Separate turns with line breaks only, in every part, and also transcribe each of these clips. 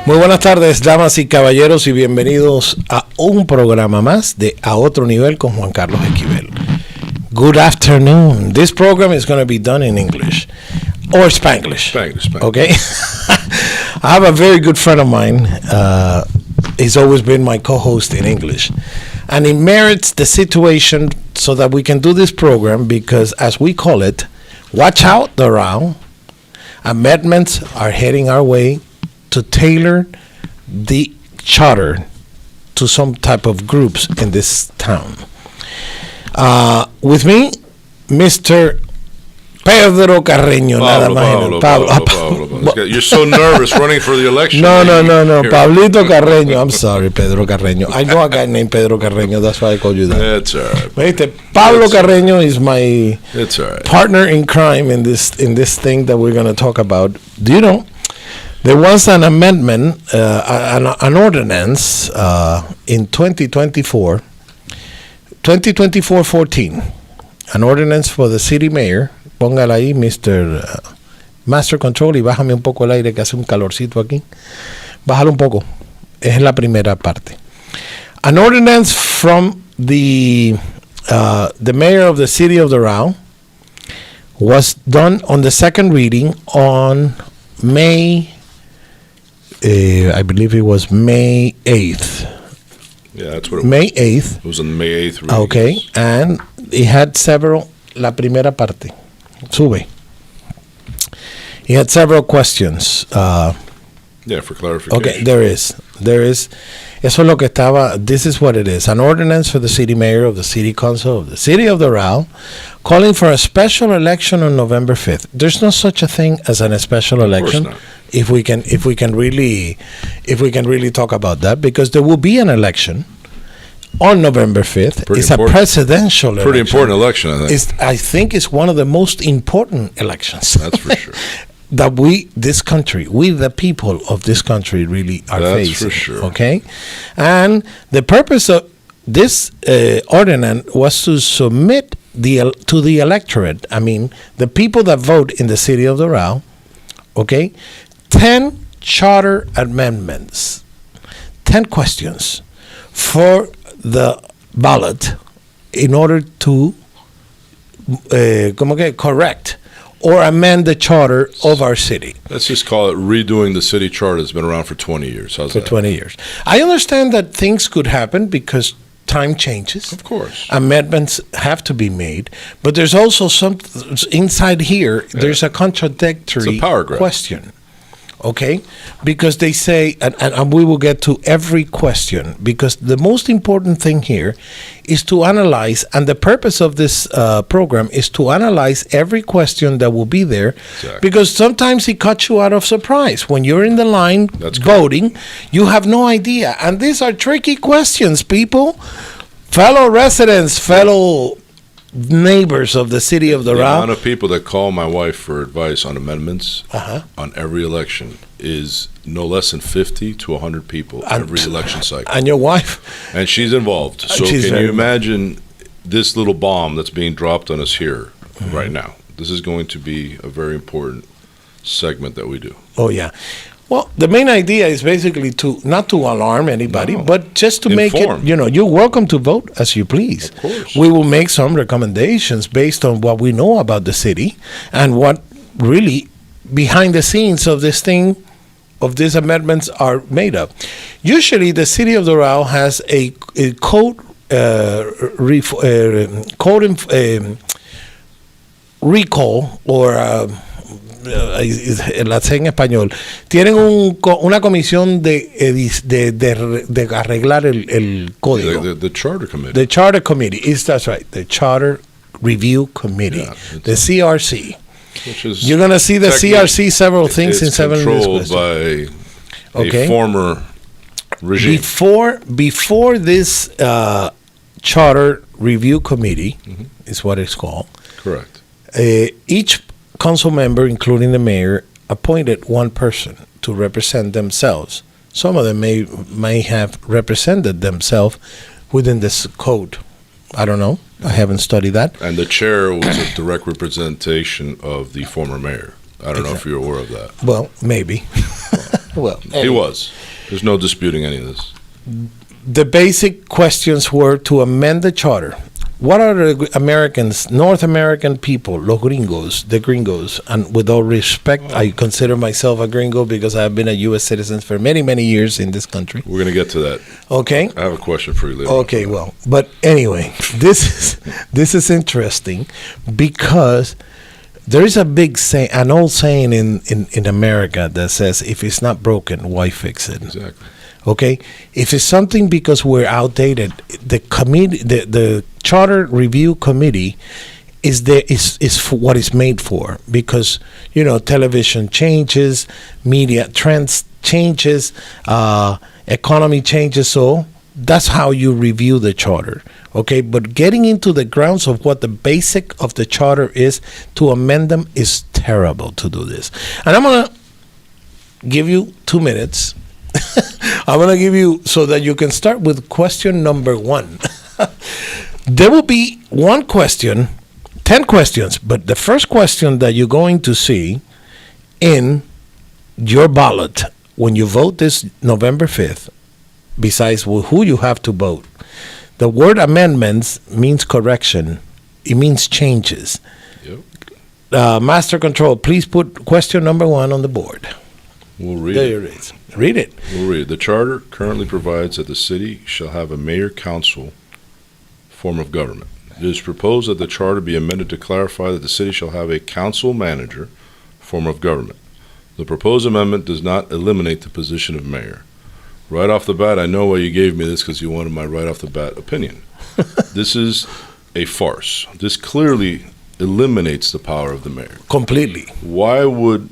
Muy buenas tardes, damas y caballeros, y bienvenidos a un programa más de A Otro Nivel con Juan Carlos Esquivel. Good afternoon. This program is going to be done in English or Spanglish.
Spanglish.
Okay? I have a very good friend of mine. He's always been my co-host in English. And it merits the situation so that we can do this program because, as we call it, watch out, Doral. Amendments are heading our way to tailor the charter to some type of groups in this town. With me, Mr. Pedro Carreño.
Pablo. You're so nervous running for the election.
No. Pablito Carreño. I'm sorry, Pedro Carreño. I know a guy named Pedro Carreño. That's why I called you that.
That's all right.
Viste, Pablo Carreño is my
all right.
partner in crime in this thing that we're going to talk about. Do you know? There was an amendment, an ordinance in 2024-14, an ordinance for the city mayor. Póngala ahí, Mr. Master Control, y bájame un poco el aire que hace un calorcito aquí. Bájalo un poco. Es la primera parte. An ordinance from the mayor of the city of Doral was done on the second reading on May. I believe it was May 8th.
Yeah, that's what it
May 8th.
It was on May 8th. Reading.
Okay, and it had several, la primera parte, sube. He had several questions.
Yeah, for clarification.
Okay, there is. Eso es lo que estaba, this is what it is. An ordinance for the city mayor of the city council of the city of Doral calling for a special election on November 5th. There's no such a thing as a special election.
Of course not.
If we can really talk about that, because there will be an election on November 5th. It's a presidential election.
Pretty important election, I think.
I think it's one of the most important elections.
That's for sure.
That we, the people of this country, really are facing.
That's for sure.
Okay? And the purpose of this ordinance was to submit to the electorate, I mean, the people that vote in the city of Doral, okay, 10 charter amendments, 10 questions for the ballot in order to correct or amend the charter of our city.
Let's just call it redoing the city charter that's been around for 20 years. How's that?
20 years. I understand that things could happen because time changes.
Of course.
Amendments have to be made. But there's also some, inside here, there's a contradictory question. Okay? Because they say, and we will get to every question, because the most important thing here is to analyze, and the purpose of this program is to analyze every question that will be there, exactly. Because sometimes it cuts you out of surprise. When you're in the line voting, you have no idea. And these are tricky questions, people. Fellow residents, fellow neighbors of the city of Doral.
The amount of people that call my wife for advice on amendments on every election is no less than 50 to 100 people every election cycle.
And your wife?
And she's involved. So can you imagine this little bomb that's being dropped on us here right now? This is going to be a very important segment that we do.
Oh, yeah. Well, the main idea is basically not to alarm anybody, but just to make it, you're welcome to vote as you please.
Of course.
We will make some recommendations based on what we know about the city and what really behind the scenes of this thing, of these amendments are made of. Usually the city of Doral has a code recall or la sé en español, tienen una comisión de arreglar el código.
The Charter Committee.
The Charter Committee. That's right. The Charter Review Committee. Yeah, the CRC. You're going to see the CRC several things in 7 minutes.
It's controlled by a former regime.
Before this Charter Review Committee is what it's called.
Correct.
Each council member, including the mayor, appointed one person to represent themselves. Some of them may have represented themselves within this code. I don't know. I haven't studied that.
And the chair was a direct representation of the former mayor. I don't know if you're aware of that.
Well, maybe. Well,
anyway. He was. There's no disputing any of this.
The basic questions were to amend the charter. What are the Americans, North American people, los gringos, the gringos, and with all respect, I consider myself a gringo because I have been a U.S. citizen for many, many years in this country.
We're going to get to that.
Okay.
I have a question for you later.
Okay, well, but anyway, this is interesting because there is a big saying, an old saying in America that says, if it's not broken, why fix it?
Exactly.
Okay, if it's something because we're outdated, the committee, the Charter Review Committee is for what it's made for, because television changes, media trends changes, economy changes, so that's how you review the charter. Okay, but getting into the grounds of what the basic of the charter is to amend them is terrible to do this. And I'm gonna give you 2 minutes. I'm going to give you so that you can start with question number 1. There will be one question, 10 questions, but the first question that you're going to see in your ballot when you vote this November 5th, besides who you have to vote, the word amendments means correction. It means changes. Yep. Master Control, please put question number 1 on the board.
We'll read
there it is. Read it.
We'll read it. The charter currently provides that the city shall have a mayor-council form of government. It is proposed that the charter be amended to clarify that the city shall have a council-manager form of government. The proposed amendment does not eliminate the position of mayor. Right off the bat, I know why you gave me this, because you wanted my right-off-the-bat opinion. This is a farce. This clearly eliminates the power of the mayor.
Completely.
Why would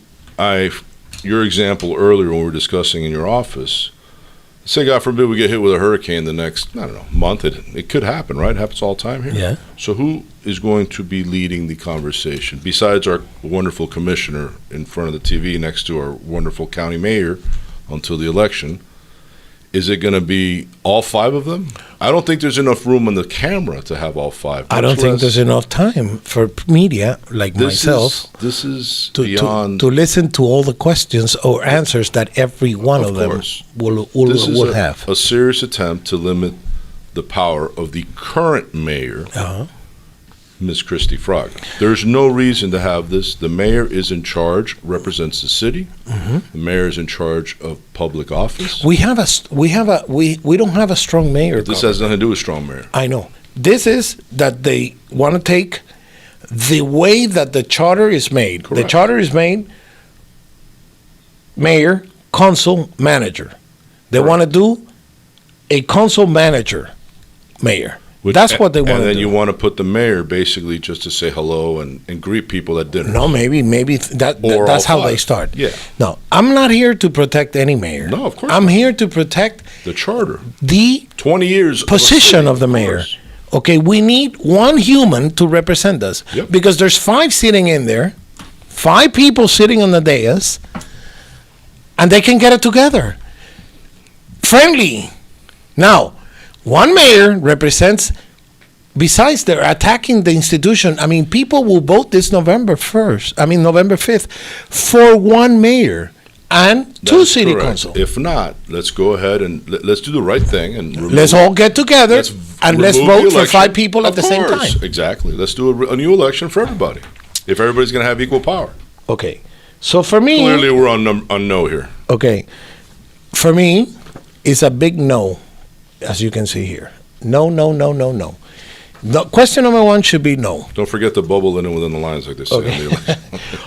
your example earlier when we were discussing in your office, say God forbid we get hit with a hurricane the next, month, it could happen, right? It happens all the time here.
Yeah.
So who is going to be leading the conversation besides our wonderful commissioner in front of the TV next to our wonderful county mayor until the election? Is it going to be all 5 of them? I don't think there's enough room on the camera to have all 5.
I don't think there's enough time for media like myself.
This is beyond
to listen to all the questions or answers that every one of them will have.
A serious attempt to limit the power of the current mayor, Ms. Christy Fraga. There's no reason to have this. The mayor is in charge, represents the city. Mm-hmm. The mayor is in charge of public office.
We don't have a strong mayor.
This has nothing to do with strong mayor.
I know. This is that they want to take the way that the charter is made. Correct. The charter is made mayor, council, manager. They want to do a council manager mayor. That's what they want to do.
And then you want to put the mayor basically just to say hello and greet people at dinner.
No, maybe that's how they start.
Yeah.
No, I'm not here to protect any mayor.
No, of course
I'm here to protect
the charter.
The
20 years
position of the mayor. Okay, we need one human to represent us.
Yep.
Because there's 5 sitting in there, 5 people sitting on the dais, and they can get it together. Friendly. Now, one mayor represents, besides they're attacking the institution, people will vote this November 5th, for one mayor and 2 city council.
If not, let's go ahead and let's do the right thing. And
let's all get together and let's vote for 5 people at the same time.
Exactly. Let's do a new election for everybody, if everybody's going to have equal power.
Okay. So for me...
Clearly we're on no here.
Okay. For me, it's a big no. As you can see here. No. The question number 1 should be no.
Don't forget to bubble it in within the lines like this.
Okay.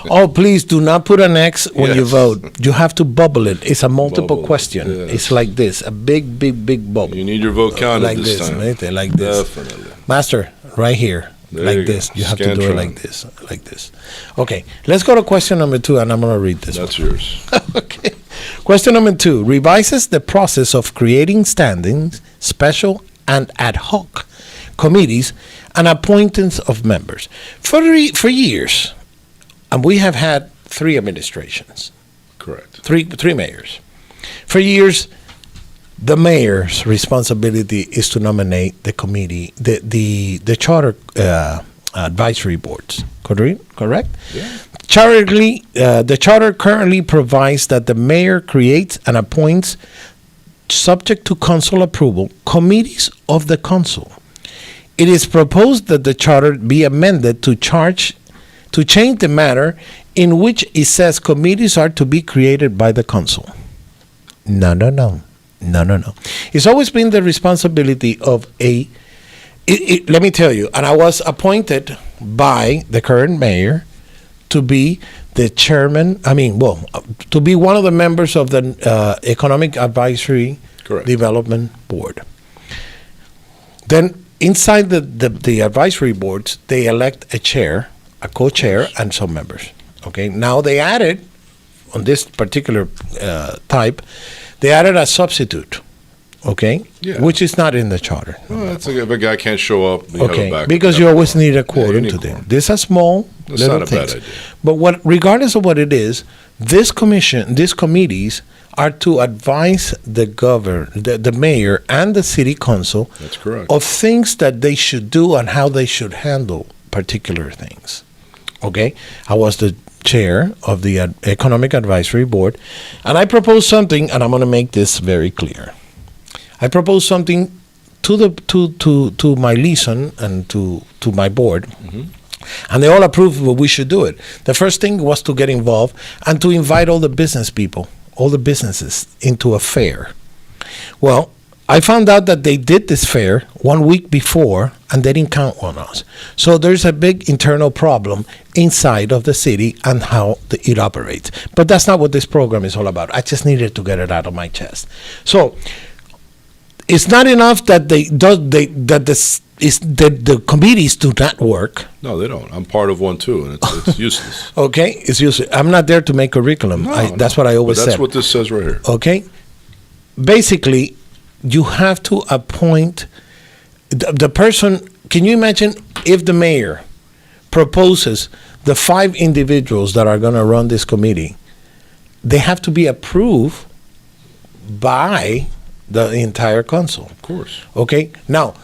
Oh, please do not put an X when you vote. You have to bubble it. It's a multiple question. Yes. It's like this, a big bubble.
You need your vote counted
like
this time.
Like this.
Definitely.
Master, right here.
There
like
you
this.
Go.
You have to do it like this. Okay, let's go to question number 2, and I'm going to read this.
That's yours.
Okay. Question number 2 revises the process of creating standings, special and ad hoc committees, and appointments of members. For years, and we have had 3 administrations.
Correct.
Three mayors. For years, the mayor's responsibility is to nominate the committee, the charter advisory boards, Correct?
Yeah.
The charter currently provides that the mayor creates and appoints, subject to council approval, committees of the council. It is proposed that the charter be amended to change the manner in which it says committees are to be created by the council. No. It's always been the responsibility of let me tell you, and I was appointed by the current mayor to be the chairman, to be one of the members of the Economic Advisory Development Board. Then inside the advisory boards, they elect a chair, a co-chair, and some members. Okay, now they added, on this particular type, they added a substitute. Okay, which is not in the charter.
Well, that's if a guy can't show up.
Because you always need a quorum to them. These are small little things. Bad idea. But regardless of what it is, these committees are to advise the mayor and the city council.
That's correct.
Of things that they should do and how they should handle particular things. Okay, I was the chair of the Economic Advisory Board, and I proposed something, and I'm going to make this very clear. I proposed something to my liaison and to my board, and they all approved what we should do it. The first thing was to get involved and to invite all the business people, all the businesses, into a fair. Well, I found out that they did this fair 1 week before, and they didn't count on us. So there's a big internal problem inside of the city and how it operates. But that's not what this program is all about. I just needed to get it out of my chest. So it's not enough that the committees do not work.
No, they don't. I'm part of one too, and it's useless.
Okay, it's useless. I'm not there to make curriculum. That's what I always said.
That's what this says right here.
Okay, basically, you have to appoint the person. Can you imagine if the mayor proposes the 5 individuals that are going to run this committee? They have to be approved by the entire council.
Of course.
Okay. Now,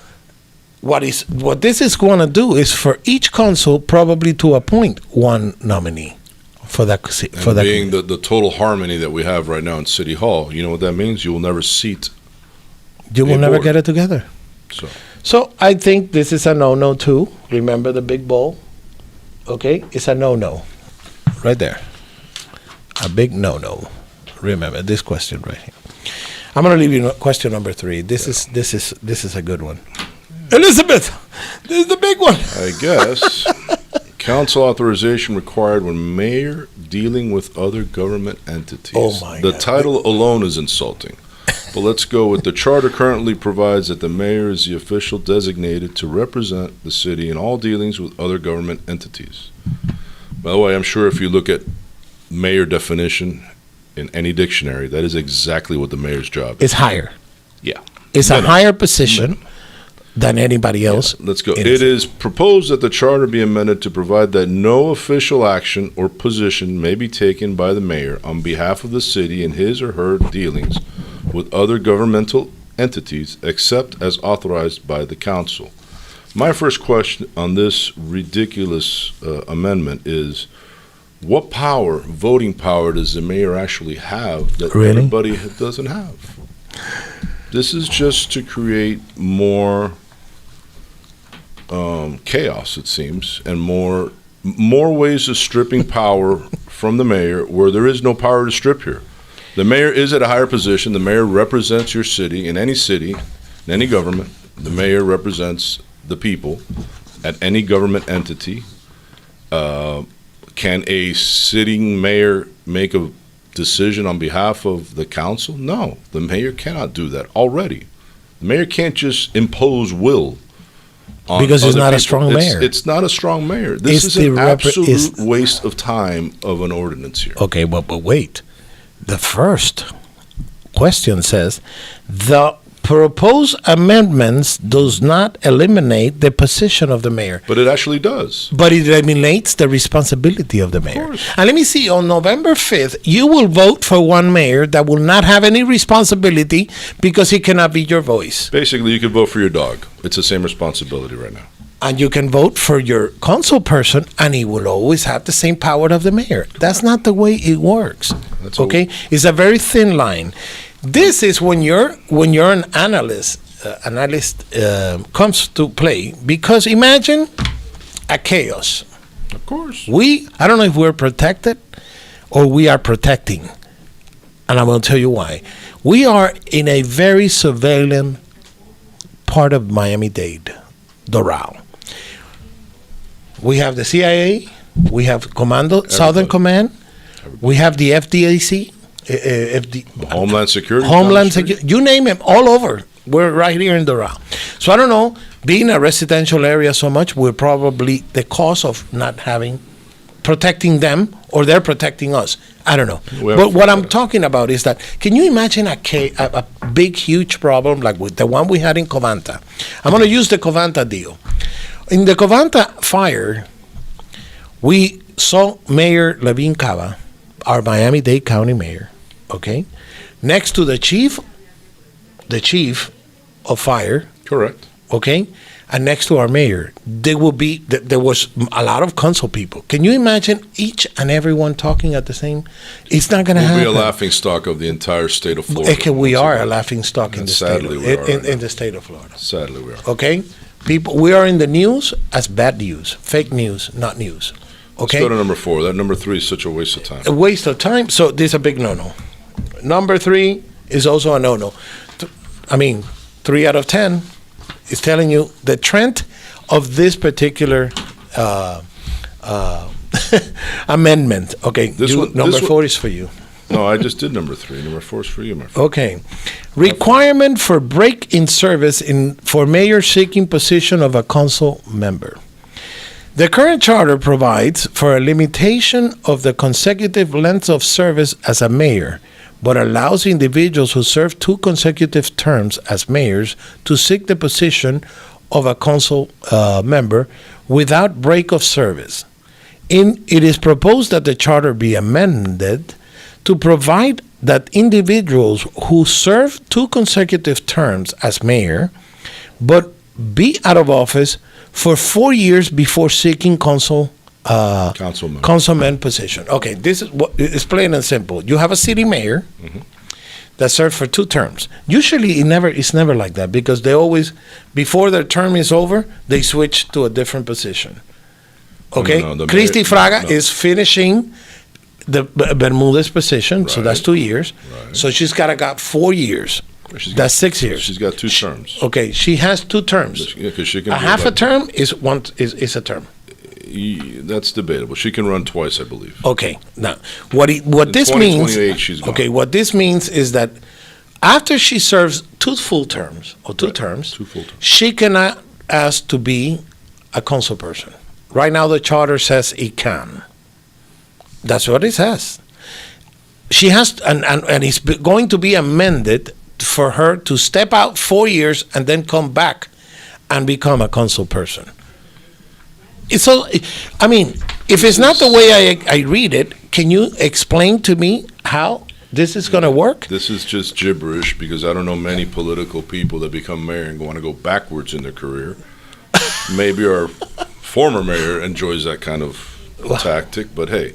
what this is going to do is for each council probably to appoint one nominee for that.
Being the total harmony that we have right now in City Hall, you know what that means? You will never seat.
You will never get it together. So I think this is a no-no too. Remember the big bowl? Okay, it's a no-no, right there. A big no-no. Remember this question right here. I'm going to leave you question number 3. This is a good one. Elizabeth, this is the big one.
I guess. Council authorization required when mayor dealing with other government entities.
Oh my God.
The title alone is insulting. But let's go with the charter currently provides that the mayor is the official designated to represent the city in all dealings with other government entities. By the way, I'm sure if you look at mayor definition in any dictionary, that is exactly what the mayor's job is.
It's higher.
Yeah.
It's a higher position than anybody else.
Yeah, let's go. It is proposed that the charter be amended to provide that no official action or position may be taken by the mayor on behalf of the city in his or her dealings with other governmental entities except as authorized by the council. My first question on this ridiculous amendment is, what power, voting power, does the mayor actually have that everybody doesn't have? This is just to create more chaos, it seems, and more ways of stripping power from the mayor where there is no power to strip here. The mayor is at a higher position. The mayor represents your city, in any government. The mayor represents the people at any government entity. Can a sitting mayor make a decision on behalf of the council? No, the mayor cannot do that already. The mayor can't just impose will on
because he's not
people.
a strong mayor.
It's not a strong mayor. This is an absolute waste of time of an ordinance here.
Okay, but wait. The first question says, the proposed amendments does not eliminate the position of the mayor.
But it actually does.
But it eliminates the responsibility of the mayor.
Of course.
And let me see, on November 5th, you will vote for one mayor that will not have any responsibility because he cannot be your voice.
Basically, you could vote for your dog. It's the same responsibility right now.
and you can vote for your council person, and he will always have the same power of the mayor. That's not the way it works. Okay, it's a very thin line. This is when you're an analyst. Comes to play, because imagine a chaos.
Of course,
I don't know if we're protected or we are protecting, and I'm going to tell you why. We are in a very surveillance part of Miami-Dade, Doral. We have the CIA, we have Southern Command, we have the FDIC,
Homeland Security,
you name it, all over. We're right here in Doral. So I don't know, being a residential area so much, we're probably the cause of not protecting them, or they're protecting us. I don't know. But what I'm talking about is that, can you imagine a big, huge problem like with the one we had in Covanta? I'm going to use the Covanta deal. In the Covanta fire, we saw Mayor Levine Cava, our Miami-Dade County mayor, okay, next to the chief of fire.
Correct.
Okay, and next to our mayor, there was a lot of council people. Can you imagine each and everyone talking at the same? It's not going to happen.
We'll be a laughing stock of the entire state of Florida.
We are a laughing stock in the state of Florida.
Sadly, we are.
Okay, we are in the news as bad news, fake news, not news. Okay.
Let's go to number 4. That number 3 is such a waste of time.
A waste of time. So this is a big no-no. Number 3 is also a no-no. 3 out of 10 is telling you the trend of this particular amendment. Okay, number 4 is for you.
No, I just did number 3. Number 4 is for you, my friend.
Okay. Requirement for break in service for mayor seeking position of a council member. The current charter provides for a limitation of the consecutive length of service as a mayor, but allows individuals who serve 2 consecutive terms as mayors to seek the position of a council member without break of service. It is proposed that the charter be amended to provide that individuals who serve 2 consecutive terms as mayor, but be out of office for 4 years before seeking councilman position. Okay, this is what it's plain and simple. You have a city mayor that served for 2 terms. Usually, it's never like that, because they always, before their term is over, they switch to a different position. Okay, Christy Fraga is finishing the Bermudez position, right. So that's 2 years. Right. So she's got 4 years. That's 6 years.
She's got 2 terms.
Okay, she has 2 terms.
Yeah, she can
half a term is a term.
That's debatable. She can run twice, I believe.
Okay. Now, what this means?
She's gone.
Okay, what this means is that after she serves 2 full terms or 2 terms,
2 full terms,
she cannot ask to be a council person. Right now, the charter says it can. That's what it says. She has, and it's going to be amended for her to step out 4 years and then come back and become a council person. If it's not the way I read it, can you explain to me how this is going to work?
This is just gibberish, because I don't know many political people that become mayor and want to go backwards in their career. Maybe our former mayor enjoys that kind of tactic, but hey.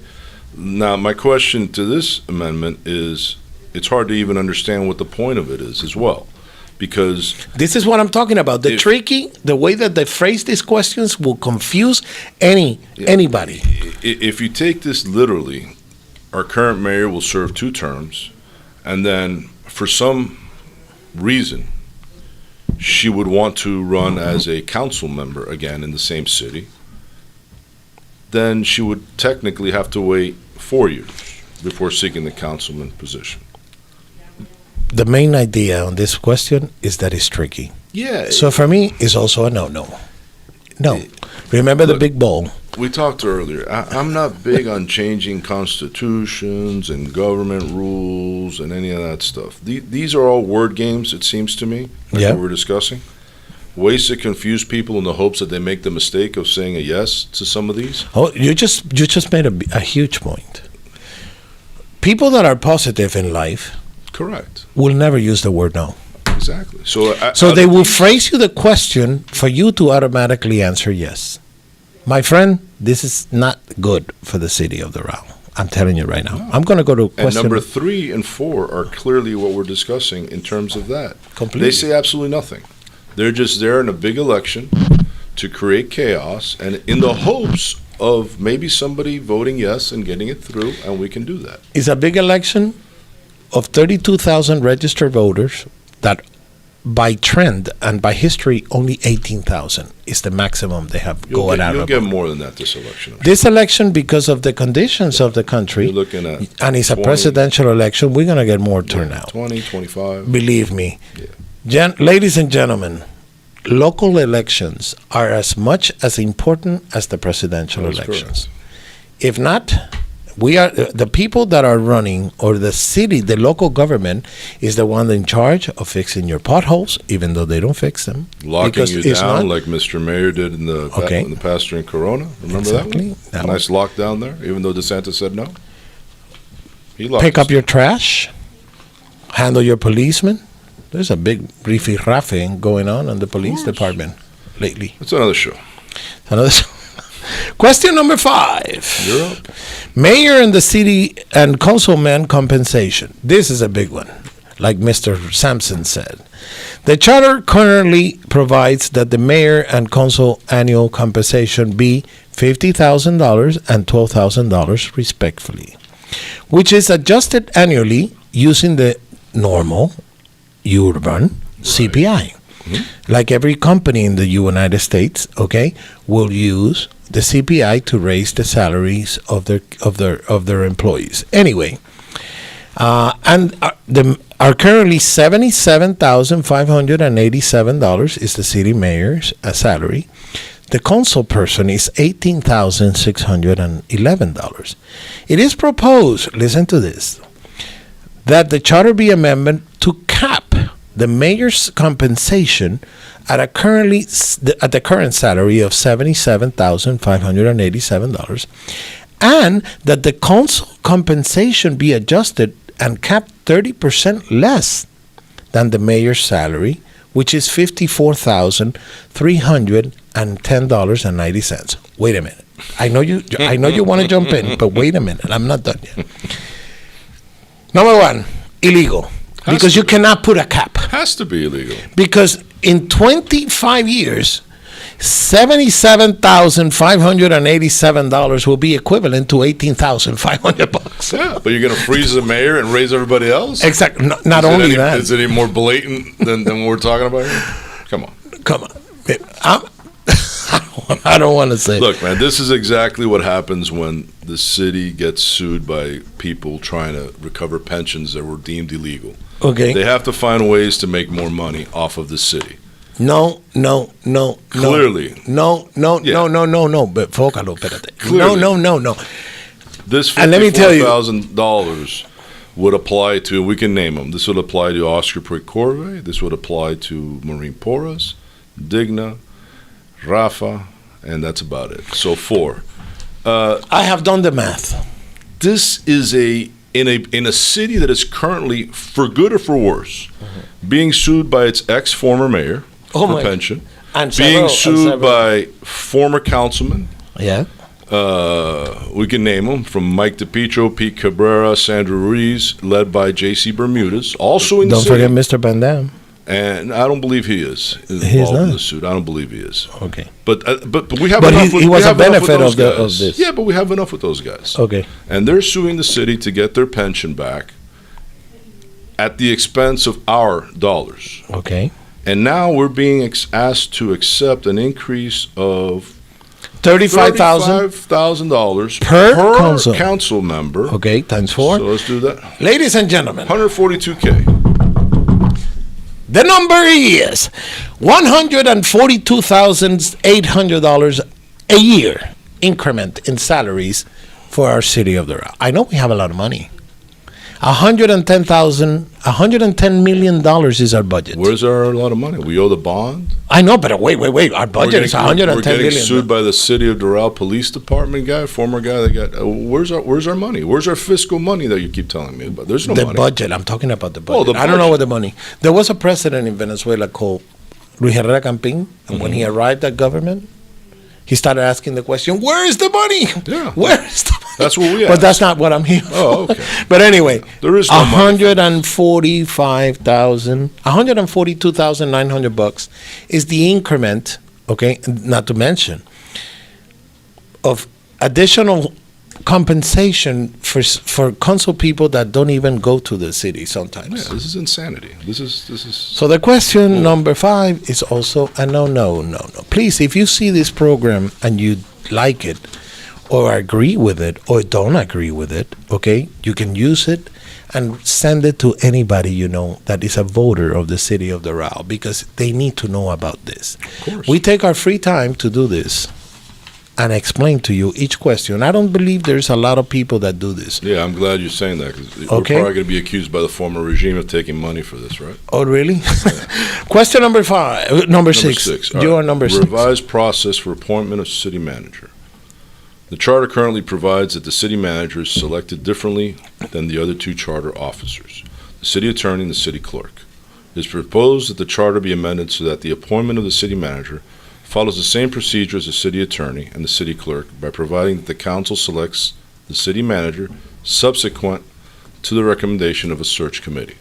Now, my question to this amendment is, it's hard to even understand what the point of it is as well, because
this is what I'm talking about. The way that they phrase these questions will confuse anybody.
If you take this literally, our current mayor will serve 2 terms, and then for some reason, she would want to run as a council member again in the same city, then she would technically have to wait 4 years before seeking the councilman position.
The main idea on this question is that it's tricky.
Yeah.
So for me, it's also a no. Remember the big ball.
We talked earlier. I'm not big on changing constitutions and government rules and any of that stuff. These are all word games, it seems to me, like we were discussing. Ways to confuse people in the hopes that they make the mistake of saying a yes to some of these.
Oh, you just made a huge point. People that are positive in life,
correct,
will never use the word no.
Exactly.
So they will phrase you the question for you to automatically answer yes. My friend, this is not good for the city of Doral. I'm telling you right now. No. I'm going to go to question.
And number 3 and 4 are clearly what we're discussing in terms of that.
Completely.
They say absolutely nothing. They're just there in a big election to create chaos and in the hopes of maybe somebody voting yes and getting it through, and we can do that.
It's a big election of 32,000 registered voters that by trend and by history, only 18,000 is the maximum they have going out.
You'll get more than that this election.
This election, because of the conditions of the country,
you're looking at
and it's 20, a presidential election, we're going to get more turnout.
20, 25.
Believe me. Yeah. Ladies and gentlemen, local elections are as much as important as the presidential elections. Correct. If not, we are the people that are running, or the city, the local government is the one in charge of fixing your potholes, even though they don't fix them.
Locking you down like Mr. Mayor did in the past during Corona. Remember that one? Nice lockdown there, even though DeSantis said no. He
pick up your trash, handle your policemen. There's a big riffing going on in the police department lately.
That's another show.
Question number 5.
You're up.
Mayor and the city and councilman compensation. This is a big one, like Mr. Sampson said. The charter currently provides that the mayor and council annual compensation be $50,000 and $12,000 respectively, which is adjusted annually using the normal urban CPI. Mm-hmm. Like every company in the United States, will use the CPI to raise the salaries of their employees. Anyway, and are currently $77,587 is the city mayor's salary. The council person is $18,611. It is proposed, listen to this, that the charter be amended to cap the mayor's compensation at the current salary of $77,587, and that the council compensation be adjusted and capped 30% less than the mayor's salary, which is $54,310.90. Wait a minute. I know you want to jump in, but wait a minute. I'm not done yet. Number 1, illegal. Because you cannot put a cap.
Has to be illegal.
Because in 25 years, $77,587 will be equivalent to $18,500.
Yeah, but you're going to freeze the mayor and raise everybody else?
Exactly. Not only that.
Is it any more blatant than what we're talking about here? Come on.
I don't want to say.
Look, man, this is exactly what happens when the city gets sued by people trying to recover pensions that were deemed illegal.
Okay.
They have to find ways to make more money off of the city.
No.
Clearly.
No. But fócalo, espérate.
Clearly.
No.
This $54,000 would apply to, we can name them. This would apply to Oscar Precorve. This would apply to Marine Porras, Digna, Rafa, and that's about it. So 4.
I have done the math.
This is in a city that is currently, for good or for worse, being sued by its ex-former mayor for pension,
and
being sued by former councilmen.
Yeah.
We can name them, from Mike DePietro, Pete Cabrera, Sandra Ruiz, led by J.C. Bermudez, also in the city.
Don't forget Mr. Van Dam.
And I don't believe he is involved in the suit. I don't believe he is.
Okay.
But we have enough with,
he was a benefit of
this. Yeah, but we have enough with those guys.
Okay.
And they're suing the city to get their pension back at the expense of our dollars.
Okay.
And now we're being asked to accept an increase of
$35,000
per council member.
Okay, times 4.
So let's do that.
Ladies and gentlemen.
$142K.
The number is $142,800 a year increment in salaries for our city of Doral. I know we have a lot of money. $110 million is our budget.
Where's our lot of money? We owe the bond.
I know, but wait. Our budget is $110 million.
We're getting sued by the City of Doral Police Department guy, former guy that got. Where's our money? Where's our fiscal money that you keep telling me about? There's no money.
The budget. I'm talking about the budget. I don't know what the money. There was a president in Venezuela called Luis Herrera Campín, and when he arrived at government, he started asking the question, where is the money?
Yeah.
Where is the money?
That's what we ask.
But that's not what I'm here for.
Oh, okay.
But anyway,
there is no
$142,900 is the increment, okay, not to mention, of additional compensation for council people that don't even go to the city sometimes.
Yeah, this is insanity. This is.
So the question number 5 is also a no. Please, if you see this program and you like it, or agree with it, or don't agree with it, okay, you can use it and send it to anybody you know that is a voter of the city of Doral, because they need to know about this.
Of course.
We take our free time to do this and explain to you each question. I don't believe there's a lot of people that do this.
Yeah, I'm glad you're saying that, because we're probably going to be accused by the former regime of taking money for this, right?
Oh, really? Yeah. Question number 6. You are number 6.
Revised process for appointment of city manager. The charter currently provides that the city manager is selected differently than the other 2 charter officers, the city attorney and the city clerk. It is proposed that the charter be amended so that the appointment of the city manager follows the same procedure as the city attorney and the city clerk, by providing that the council selects the city manager subsequent to the recommendation of a search committee.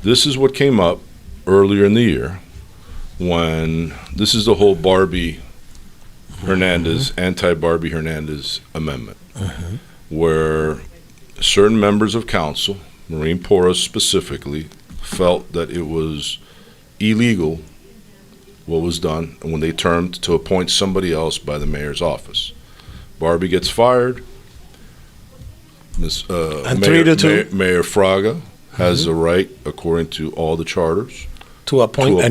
This is what came up earlier in the year when this is the whole Barbie Hernandez, anti-Barbie Hernandez amendment, where certain members of council, Marine Porras specifically, felt that it was illegal what was done, and when they termed to appoint somebody else by the mayor's office. Barbie gets fired. Mayor Fraga has the right, according to all the charters,
to appoint a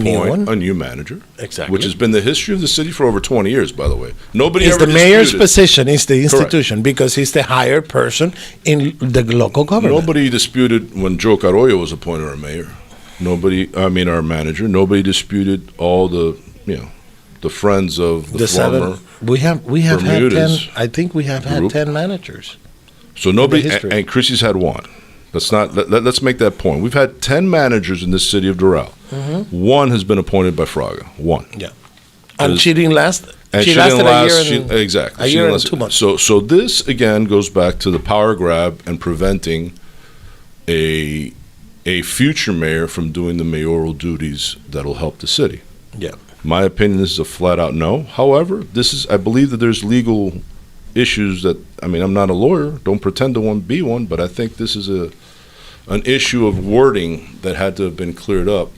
new manager.
Exactly.
Which has been the history of the city for over 20 years, by the way.
It's the mayor's position, is the institution, because he's the higher person in the local government.
Nobody disputed when Joe Carollo was appointed our mayor. Our manager. Nobody disputed all the friends of the former.
We have had 10. I think we have had 10 managers.
So nobody, and Chrissy's had 1. Let's make that point. We've had 10 managers in this city of Doral. 1 has been appointed by Fraga. 1.
Yeah. And she didn't last.
She lasted a year exactly.
A year and 2 months.
So this again goes back to the power grab and preventing a future mayor from doing the mayoral duties that'll help the city.
Yeah.
My opinion, this is a flat out no. However, I believe that there's legal issues that, I'm not a lawyer, don't pretend to be one, but I think this is an issue of wording that had to have been cleared up.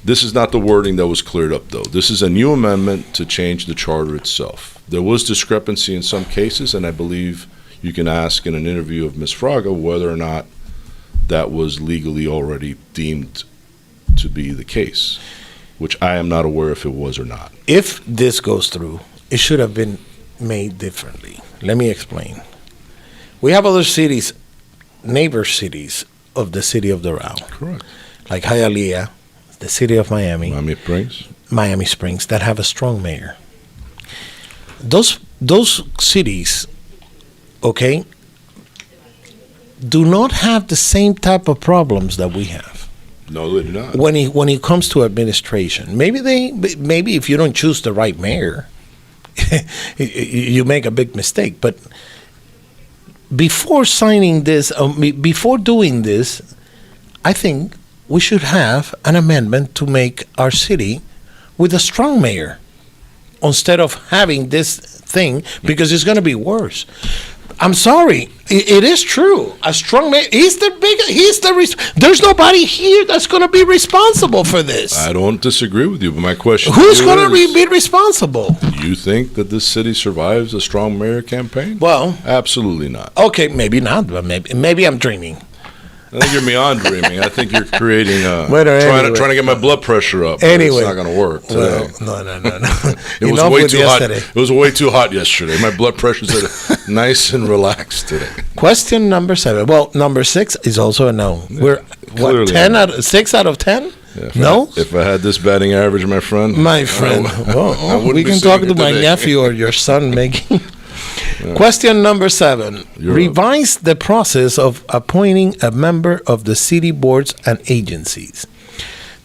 This is not the wording that was cleared up, though. This is a new amendment to change the charter itself. There was discrepancy in some cases, and I believe you can ask in an interview of Ms. Fraga whether or not that was legally already deemed to be the case, which I am not aware if it was or not.
If this goes through, it should have been made differently. Let me explain. We have other cities, neighbor cities of the city of Doral.
Correct.
Like Hialeah, the city of Miami. Miami Springs, that have a strong mayor. Those cities, okay, do not have the same type of problems that we have.
No, they do not.
When it comes to administration, maybe if you don't choose the right mayor, you make a big mistake. But before signing this, before doing this, I think we should have an amendment to make our city with a strong mayor instead of having this thing, because it's going to be worse. I'm sorry. It is true. A strong mayor. There's nobody here that's going to be responsible for this.
I don't disagree with you, but my question
Who's going to be responsible?
Do you think that this city survives a strong mayor campaign?
Well,
absolutely not.
Okay, maybe not, but maybe I'm dreaming.
I think you're meandering. I think you're creating trying to get my blood pressure up.
Anyway,
it's not going to work today.
Well, no.
It was way too hot. It was way too hot yesterday. My blood pressure's nice and relaxed today.
Question number 7. Well, number 6 is also a no. We're what, 6 out of 10?
Yeah,
no.
If I had this batting average, my friend,
we can talk to my nephew or your son making. Yeah. Question number 7. Revise the process of appointing a member of the city boards and agencies.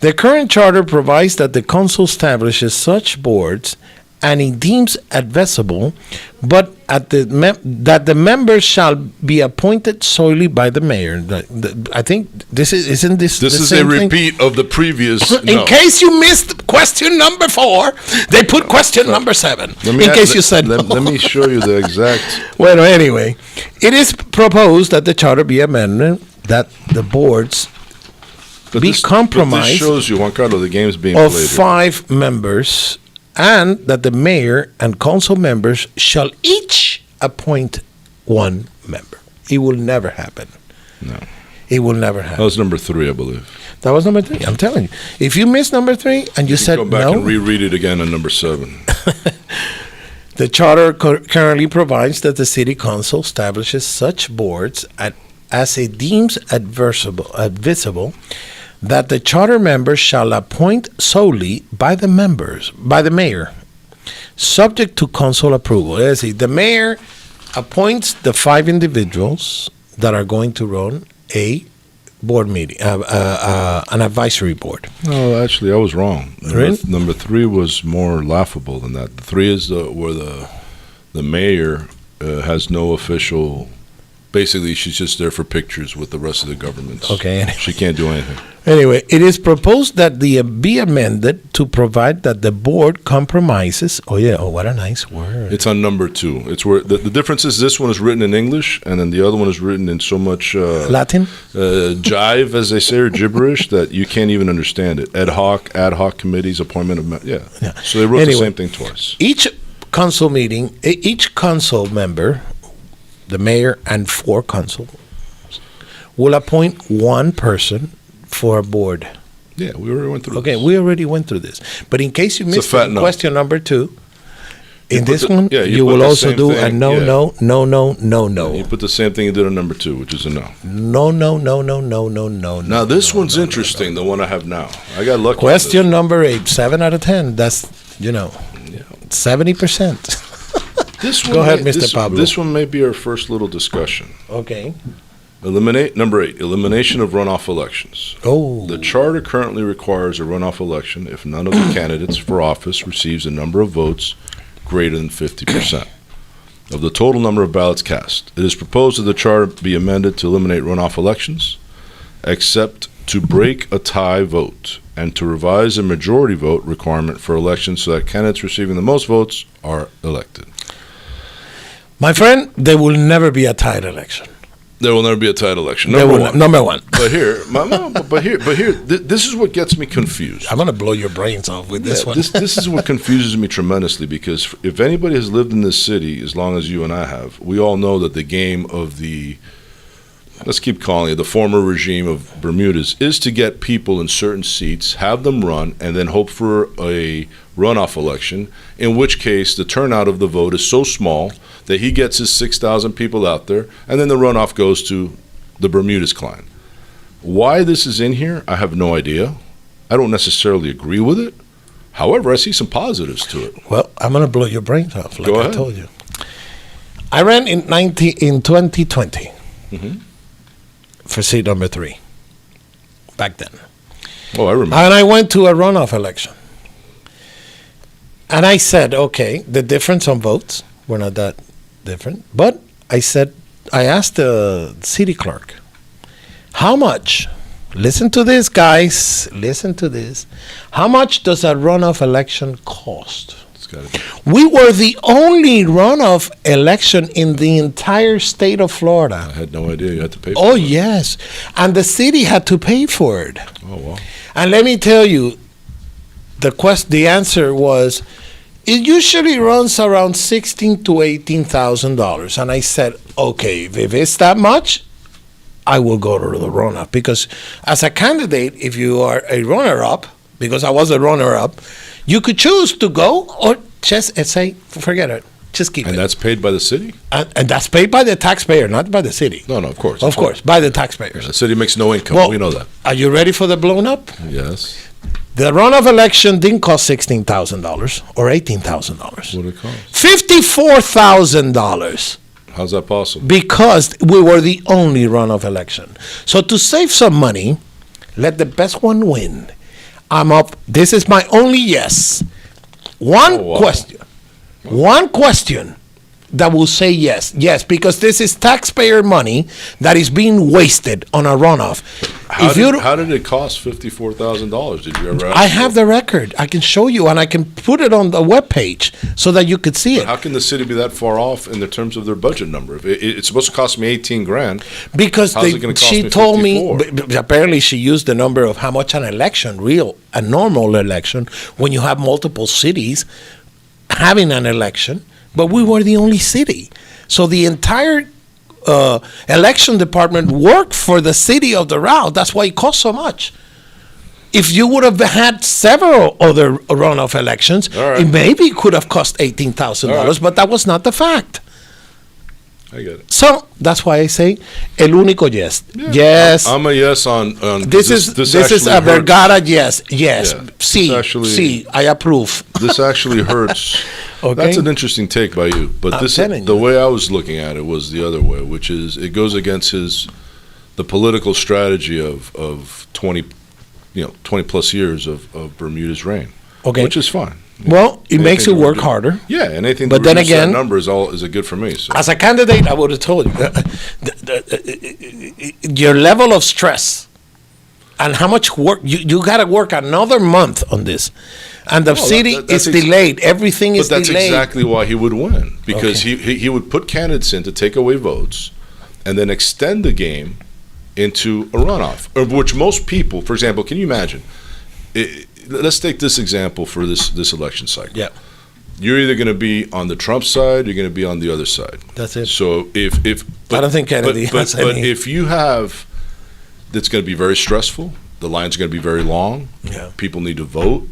The current charter provides that the council establishes such boards and it deems advisable, but that the members shall be appointed solely by the mayor. I think this is
a repeat of the previous.
In case you missed question number 4, they put question number 7. You said no.
Let me show you the exact.
Well, anyway, it is proposed that the charter be amended that the boards compromised.
This shows you, Juan Carlos, the game's being
of
played
5 members. And that the mayor and council members shall each appoint 1 member. It will never happen.
No.
It will never happen.
That was number 3, I believe.
That was number 3. I'm telling you. If you missed number 3 and you said no.
Go back and reread it again on number 7.
The charter currently provides that the city council establishes such boards as it deems advisable, that the charter members shall appoint solely by the mayor, subject to council approval. The mayor appoints the 5 individuals that are going to run a board meeting, an advisory board.
No, actually, I was wrong.
Really?
Number 3 was more laughable than that. 3 is where the mayor has no official. Basically, she's just there for pictures with the rest of the governments.
Okay.
She can't do anything.
Anyway, it is proposed that the be amended to provide that the board compromises. Oh, what a nice word.
It's on number 2. It's where the difference is this one is written in English, and then the other one is written in so much
Latin,
jive, as they say, or gibberish that you can't even understand it. Ad hoc committees, appointment of yeah. So they wrote the same thing twice.
Each council member, the mayor and 4 councils, will appoint 1 person for a board.
Yeah, we already went through this.
Okay, we already went through this. But in case you missed question number 2, in this one, you will also do a no.
You put the same thing you did on number 2, which is a no.
No.
Now, this one's interesting, the one I have now. I got lucky.
Question number 8, 7 out of 10. That's, 70%. Go ahead, Mr. Pablo.
This one may be our first little discussion.
Okay.
Number 8, elimination of runoff elections.
Oh.
The charter currently requires a runoff election if none of the candidates for office receives a number of votes greater than 50% of the total number of ballots cast. It is proposed that the charter be amended to eliminate runoff elections, except to break a tie vote and to revise a majority vote requirement for elections so that candidates receiving the most votes are elected.
My friend, there will never be a tied election.
There will never be a tied election.
Number one.
But here, this is what gets me confused.
I'm going to blow your brains off with this one.
This is what confuses me tremendously, because if anybody has lived in this city as long as you and I have, we all know that the game of let's keep calling it the former regime of Bermudez, is to get people in certain seats, have them run, and then hope for a runoff election, in which case the turnout of the vote is so small that he gets his 6,000 people out there, and then the runoff goes to the Bermudez client. Why this is in here, I have no idea. I don't necessarily agree with it. However, I see some positives to it.
Well, I'm going to blow your brains off, like
Go ahead.
I told you. I ran in 2020 for seat number 3, back then.
Oh, I remember.
And I went to a runoff election. And I said, okay, the difference on votes were not that different. But I asked the city clerk, how much, listen to this, guys, listen to this, how much does a runoff election cost? We were the only runoff election in the entire state of Florida.
I had no idea you had to pay for it.
Oh, yes. And the city had to pay for it.
Oh, wow. And
let me tell you, the answer was, it usually runs around $16,000 to $18,000. And I said, okay, if it's that much, I will go to the runoff, because as a candidate, if you are a runner-up, because I was a runner-up, you could choose to go or just say, forget it, just keep it.
And that's paid by the city?
And that's paid by the taxpayer, not by the city.
No, of course.
Of course, by the taxpayers.
The city makes no income.
Well,
we know that.
Are you ready for the blown up?
Yes.
The runoff election didn't cost $16,000 or $18,000.
What did it cost?
$54,000.
How's that possible?
Because we were the only runoff election. So to save some money, let the best one win. I'm up. This is my only yes. One question that will say yes. Yes, because this is taxpayer money that is being wasted on a runoff.
How did it cost $54,000? Did you ever ask?
I have the record. I can show you, and I can put it on the webpage so that you could see it.
How can the city be that far off in the terms of their budget number? If it's supposed to cost me $18,000,
because she told me,
54?
apparently she used the number of how much an election, a normal election, when you have multiple cities having an election, but we were the only city. So the entire election department worked for the city of Doral. That's why it cost so much. If you would have had several other runoff elections,
right,
it maybe could have cost $18,000,
right,
but that was not the fact.
I get it.
So that's why I say el único yes.
Yeah.
Yes.
I'm a yes on
this is a Vergara yes. Yes.
Yeah.
See, I approve.
This actually hurts.
Okay.
That's an interesting take by you. But the way I was looking at it was the other way, which is it goes against the political strategy of 20 plus years of Bermuda's reign.
Okay.
Which is fine.
Well, it makes you work harder.
Yeah, and anything
but
that
then again,
that number is a good for me. So.
As a candidate, I would have told you your level of stress and how much work you got to work another month on this, and the city is delayed. Everything is delayed.
But that's exactly why he would win, because he would put candidates in to take away votes, and then extend the game into a runoff, of which most people, for example, can you imagine? Let's take this example for this election cycle.
Yeah.
You're either going to be on the Trump side, or you're going to be on the other side.
That's it.
So but
I don't think Kennedy has any.
But if you have, that's going to be very stressful. The line's going to be very long.
Yeah.
People need to vote.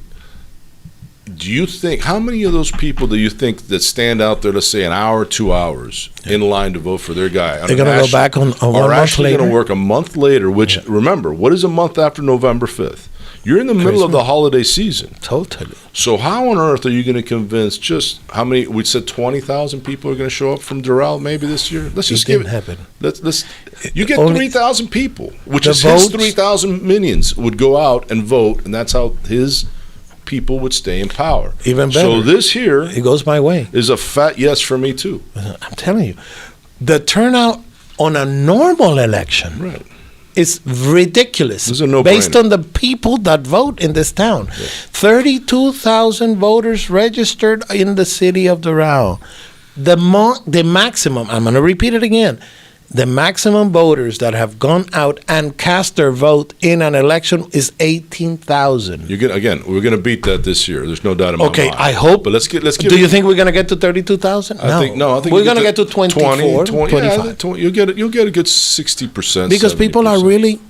Do you think, how many of those people do you think that stand out there, let's say an hour, 2 hours, in line to vote for their guy?
They're going to go back on 1 month later?
Are actually going to work a month later, which, remember, what is a month after November 5th? You're in the middle of the holiday season.
Totally.
So how on earth are you going to convince just how many? We said 20,000 people are going to show up from Doral maybe this year. Let's just give it.
Happen.
You get 3,000 people, which is his 3,000 minions would go out and vote, and that's how his people would stay in power.
Even better.
So this here,
it goes my way.
Is a fat yes for me too.
I'm telling you, the turnout on a normal election is ridiculous.
This is a no-brainer.
Based on the people that vote in this town. 32,000 voters registered in the city of Doral. The maximum, I'm going to repeat it again, the maximum voters that have gone out and cast their vote in an election is 18,000.
We're going to beat that this year. There's no doubt in my mind.
Okay, I hope.
But let's get.
Do you think we're going to get to 32,000?
I think
we're going to get to 24, 25.
Yeah, you'll get a good 60%.
Because
70%.
people are really,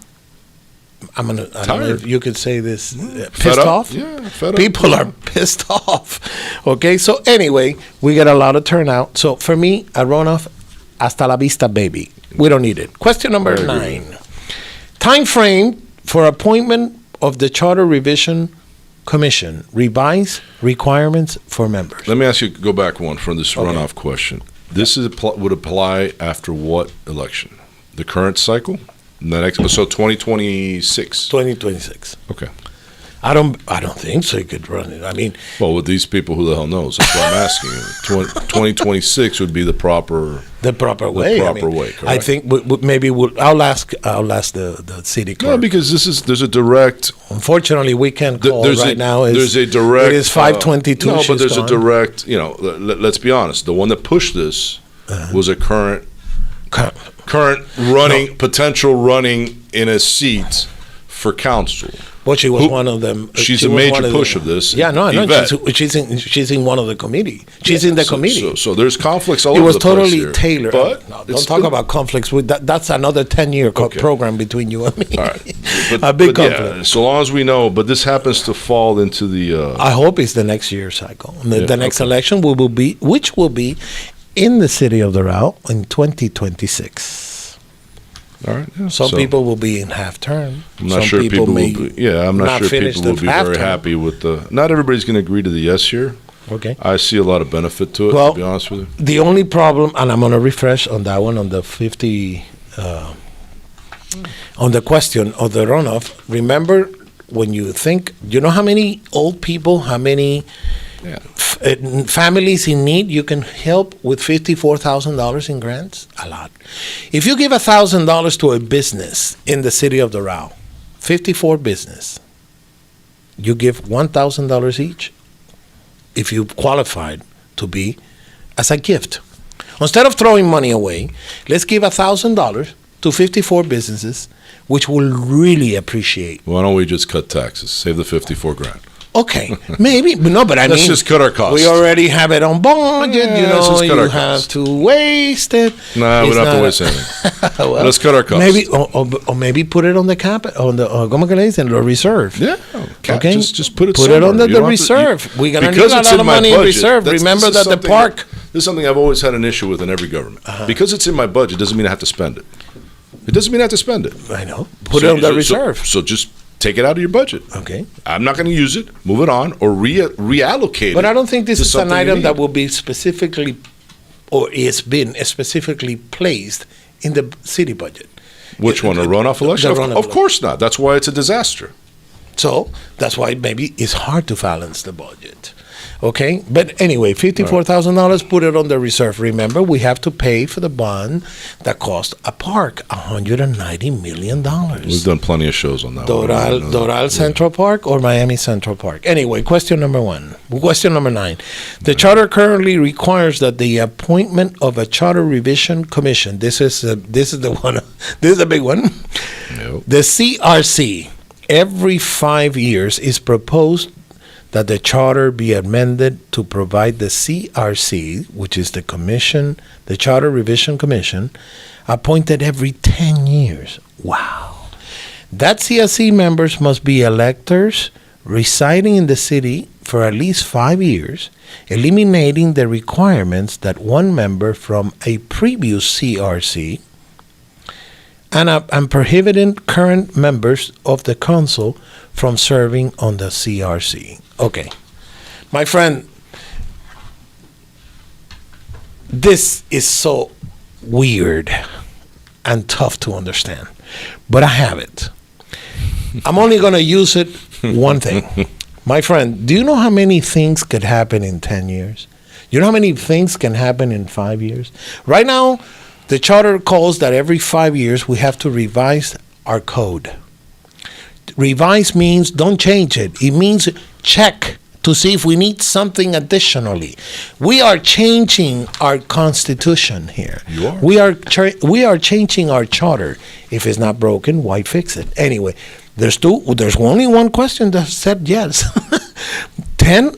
I don't know if you could say this, pissed off?
Yeah, fed up.
People are pissed off. Okay, so anyway, we get a lot of turnout. So for me, a runoff, hasta la vista, baby. We don't need it. Question number 9. Time frame for appointment of the Charter Revision Commission. Revise requirements for members.
Let me ask you, go back one from this runoff question. This would apply after what election? The current cycle? So 2026.
2026.
Okay.
I don't think so. You could run it. I mean,
well, with these people, who the hell knows? That's why I'm asking you. 2026 would be the proper way.
The proper way.
Correct.
I think maybe I'll ask the city clerk.
No, because there's a direct.
Unfortunately, we can't call right now.
There's a direct.
It is 5:22.
No, but there's a direct. Let's be honest. The one that pushed this was a current potential running in a seat for council.
Well, she was one of them.
She's a major push of this.
Yeah, no, she's in one of the committee. She's in the committee.
So there's conflicts all over
the place.
It was
totally
here.
tailored.
But
don't talk about conflicts. That's another 10-year program between you and me.
All right.
A big conflict.
Yeah, so long as we know, but this happens to fall into the...
I hope it's the next year cycle. The next election which will be in the city of Doral in 2026.
All right. Yeah.
Some people will be in half term.
I'm not sure people will be. Yeah, I'm not sure people will be very happy with the. Not everybody's going to agree to the yes here.
Okay.
I see a lot of benefit to it.
Well,
to be honest with you,
the only problem, and I'm going to refresh on that one on the 50, on the question of the runoff. Remember, when you think, you know how many old people, how many families in need you can help with $54,000 in grants? A lot. If you give $1,000 to a business in the city of Doral, 54 business, you give $1,000 each if you qualified to be as a gift. Instead of throwing money away, let's give $1,000 to 54 businesses, which will really appreciate.
Why don't we just cut taxes? Save the 54 grand.
Okay, maybe, no, but I
mean, let's just cut our costs.
We already have it on budget. You have to waste it.
No, we don't have to waste anything. Well, let's cut our costs.
Maybe, or maybe put it on the the reserve.
Yeah,
okay.
Just put it
on the reserve. We're gonna need a lot of money in reserve. Remember that the park.
This is something I've always had an issue with in every government. Because it's in my budget doesn't mean I have to spend it. It doesn't mean I have to spend it.
I know. Put it on the reserve.
So just take it out of your budget.
Okay.
I'm not going to use it. Move it on or reallocate it.
But I don't think this is an item that will be specifically or is been specifically placed in the city budget.
Which one? A runoff election? Of course not. That's why it's a disaster.
So that's why maybe it's hard to balance the budget. Okay, but anyway, $54,000, put it on the reserve. Remember, we have to pay for the bond that cost a park $190 million.
We've done plenty of shows on that.
Doral Central Park or Miami Central Park. Anyway, question number 9. The charter currently requires that the appointment of a charter revision commission. This is the one. This is a big one.
Nope.
The CRC every 5 years is proposed that the charter be amended to provide the CRC, which is the commission, the Charter Revision Commission, appointed every 10 years. Wow. That CRC members must be electors residing in the city for at least 5 years, eliminating the requirements that one member from a previous CRC and prohibiting current members of the council from serving on the CRC. Okay. My friend, this is so weird and tough to understand, but I have it. I'm only going to use it one thing. My friend, do you know how many things could happen in 10 years? You know how many things can happen in 5 years? Right now, the charter calls that every 5 years we have to revise our code. Revise means don't change it. It means check to see if we need something additionally. We are changing our constitution here.
You are.
We are changing our charter. If it's not broken, why fix it? Anyway, there's only one question that said yes. 10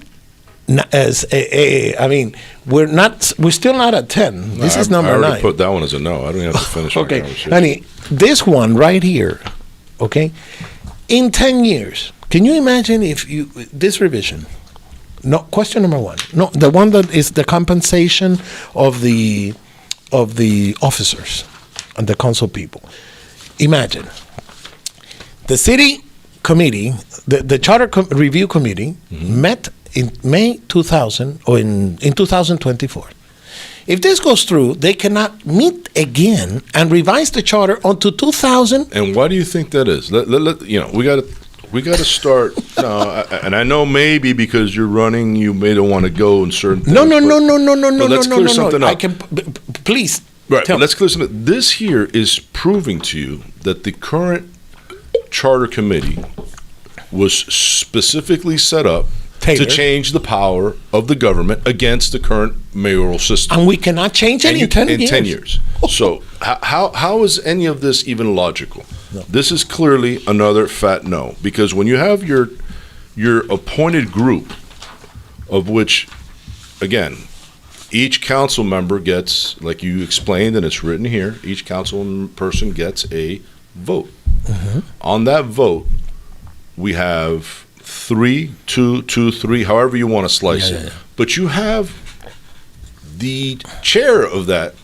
I mean, we're still not at 10. This is number 9.
I already put that one as a no. I don't have to finish my conversation.
Honey, this one right here, okay? In 10 years, can you imagine this revision? No, question number 1. No, the one that is the compensation of the officers and the council people. Imagine the city committee, the charter review committee met in May 2000 or in 2024. If this goes through, they cannot meet again and revise the charter onto 2000.
And why do you think that is? We got to start. And I know maybe because you're running, you may don't want to go in certain things.
No.
Let's clear something up.
I can, please.
Right. But let's clear something. This here is proving to you that the current charter committee was specifically set up to change the power of the government against the current mayoral system.
And we cannot change it in 10 years.
So how is any of this even logical?
No.
This is clearly another fat no, because when you have your appointed group, of which, again, each council member gets, like you explained and it's written here, each council person gets a vote. Mm-hmm. On that vote, we have 3, 2, 2, 3, however you want to slice it. But you have the chair of that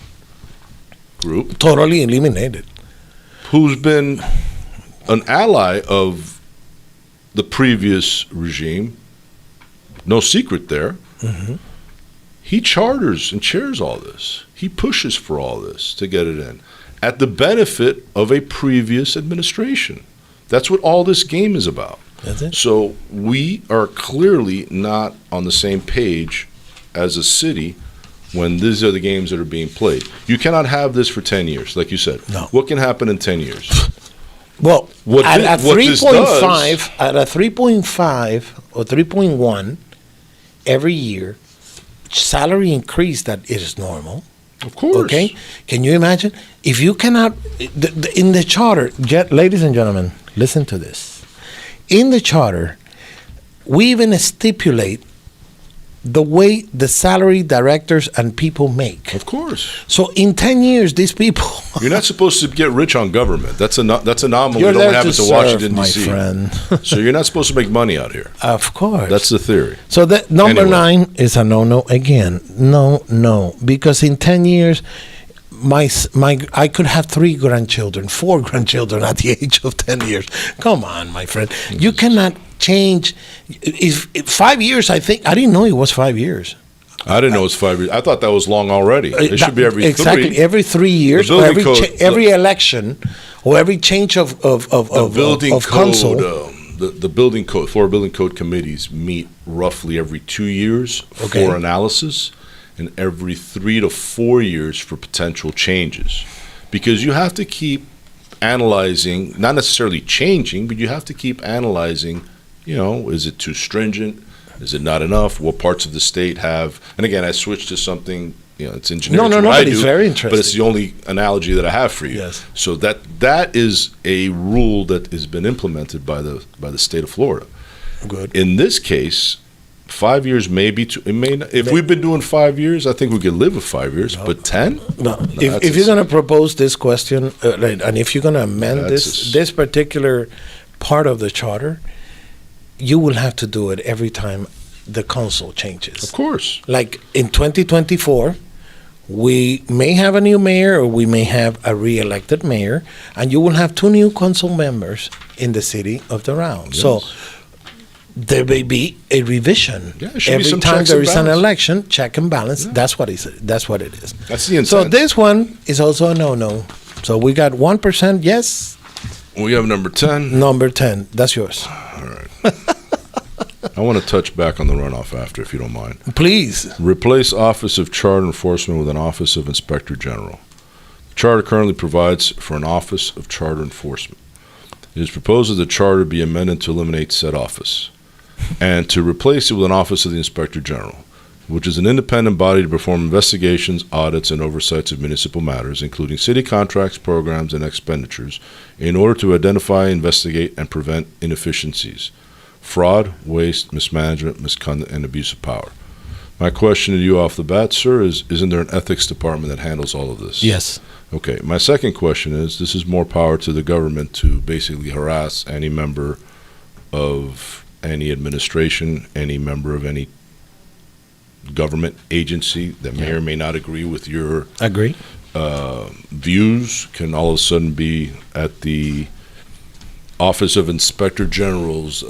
group
totally eliminated,
who's been an ally of the previous regime. No secret there. Mm-hmm. He charters and chairs all this. He pushes for all this to get it in at the benefit of a previous administration. That's what all this game is about.
That's it.
So we are clearly not on the same page as a city when these are the games that are being played. You cannot have this for 10 years, like you said.
No.
What can happen in 10 years?
Well, at 3.5 or 3.1 every year, salary increase that it is normal.
Of course.
Okay? Can you imagine? If you cannot, in the charter, ladies and gentlemen, listen to this. In the charter, we even stipulate the way the salary directors and people make.
Of course.
So in 10 years, these people...
You're not supposed to get rich on government. That's anomaly. It only happens in Washington, D.C.
my friend.
So you're not supposed to make money out here.
Of course.
That's the theory.
So that number 9 is a no again. No. Because in 10 years... I could have 3 grandchildren, 4 grandchildren at the age of 10 years. Come on, my friend. You cannot change. If 5 years, I didn't know it was 5 years.
I didn't know it was 5 years. I thought that was long already. It should be every 3.
Exactly, every 3 years, or every election, or every change of
building code,
council.
The building code, Florida Building Code committees meet roughly every 2 years for analysis, and every 3 to 4 years for potential changes. Because you have to keep analyzing, not necessarily changing, but you have to keep analyzing, is it too stringent? Is it not enough? What parts of the state have, and again, I switched to something, it's engineering.
No, but it's very interesting.
But it's the only analogy that I have for you.
Yes.
So that is a rule that has been implemented by the state of Florida.
Good.
In this case, 5 years may be too. It may not, if we've been doing 5 years, I think we could live with 5 years. No. But 10?
No. If you're going to propose this question, and if you're going to amend this particular part of the charter, you will have to do it every time the council changes.
Of course.
Like in 2024, we may have a new mayor, or we may have a re-elected mayor, and you will have 2 new council members in the city of Doral. Yes. So there may be a revision every time there is an election. Check and balance. Yeah. That's what it is. That's the intent. So this one is also a no. So we got 1% yes.
We have number 10.
Number 10. That's yours.
All right. I want to touch back on the runoff after, if you don't mind.
Please.
Replace Office of Charter Enforcement with an Office of Inspector General. The charter currently provides for an Office of Charter Enforcement. It is proposed that the charter be amended to eliminate said office and to replace it with an Office of the Inspector General, which is an independent body to perform investigations, audits, and oversights of municipal matters, including city contracts, programs, and expenditures, in order to identify, investigate, and prevent inefficiencies, fraud, waste, mismanagement, misconduct, and abuse of power. My question to you off the bat, sir, is, isn't there an ethics department that handles all of this?
Yes.
Okay. My second question is, this is more power to the government to basically harass any member of any administration, any member of any government agency that may or may not agree with your views, can all of a sudden be at the Office of Inspector General's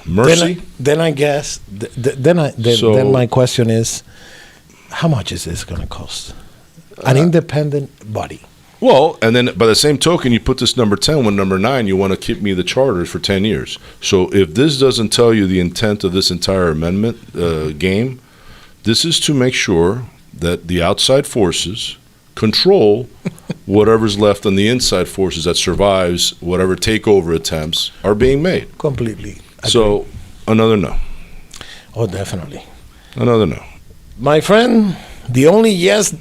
mercy.
Then I guess then my question is, how much is this going to cost? An independent body.
Well, and then by the same token, you put this number 10 when number 9, you want to keep me the charters for 10 years. So if this doesn't tell you the intent of this entire amendment game, this is to make sure that the outside forces control whatever's left on the inside forces that survives whatever takeover attempts are being made.
Completely.
So another no.
Oh, definitely.
Another no.
My friend, the only yes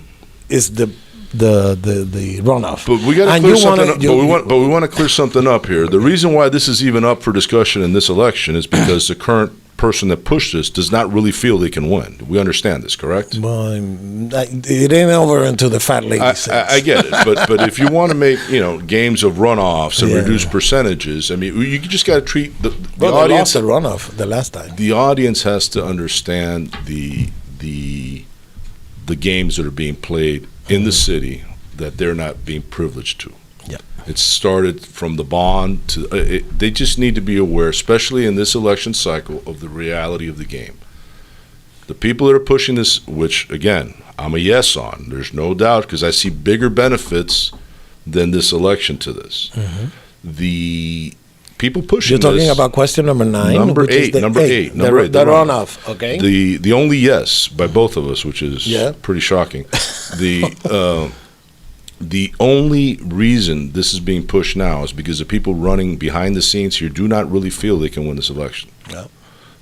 is the runoff.
But we got to clear something up. But we want to clear something up here. The reason why this is even up for discussion in this election is because the current person that pushed this does not really feel they can win. We understand this, correct?
Well, it ain't over until the fat lady says.
I get it, but if you want to make games of runoffs and reduce percentages, I mean, you just got to treat the audience.
They lost the runoff the last time.
The audience has to understand the games that are being played in the city that they're not being privileged to.
Yeah.
It started from the bond to they just need to be aware, especially in this election cycle, of the reality of the game. The people that are pushing this, which again I'm a yes on, there's no doubt, because I see bigger benefits than this election to this. Mm-hmm. The people pushing
You're talking about question number 9?
Number 8. The
runoff, okay?
The only yes by both of us, which is pretty shocking. The only reason this is being pushed now is because the people running behind the scenes here do not really feel they can win this election. Yeah.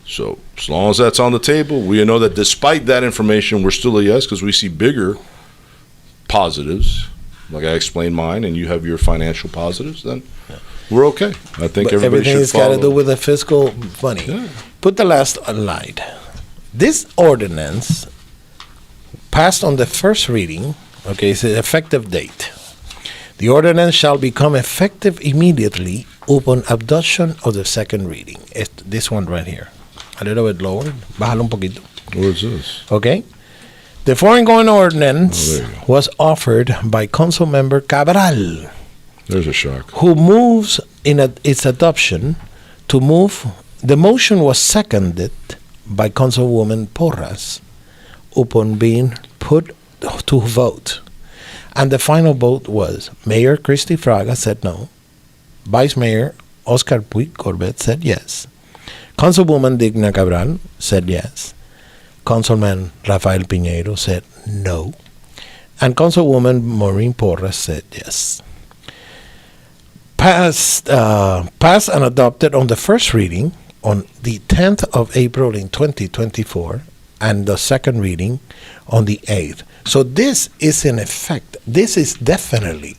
So as long as that's on the table, we know that despite that information, we're still a yes, because we see bigger positives, like I explained mine, and you have your financial positives, then we're okay. I think everybody should follow.
Everything has got to do with the fiscal money. Yeah. Put the last slide. This ordinance passed on the first reading. Okay, it's an effective date. The ordinance shall become effective immediately upon adoption of the second reading. It's this one right here. A little bit lower. Bájalo un poquito.
Where is this?
Okay. The foregoing ordinance was offered by Council Member Cabral.
There's a shock.
Who moves in its adoption to move. The motion was seconded by Councilwoman Porras upon being put to vote. And the final vote was Mayor Christy Fraga said no. Vice Mayor Oscar Puig Corbett said yes. Councilwoman Digna Cabral said yes. Councilman Rafael Piñeiro said no. And Councilwoman Maureen Porras said yes. Passed and adopted on the first reading on the 10th of April in 2024, and the second reading on the 8th. So this is in effect. This is definitely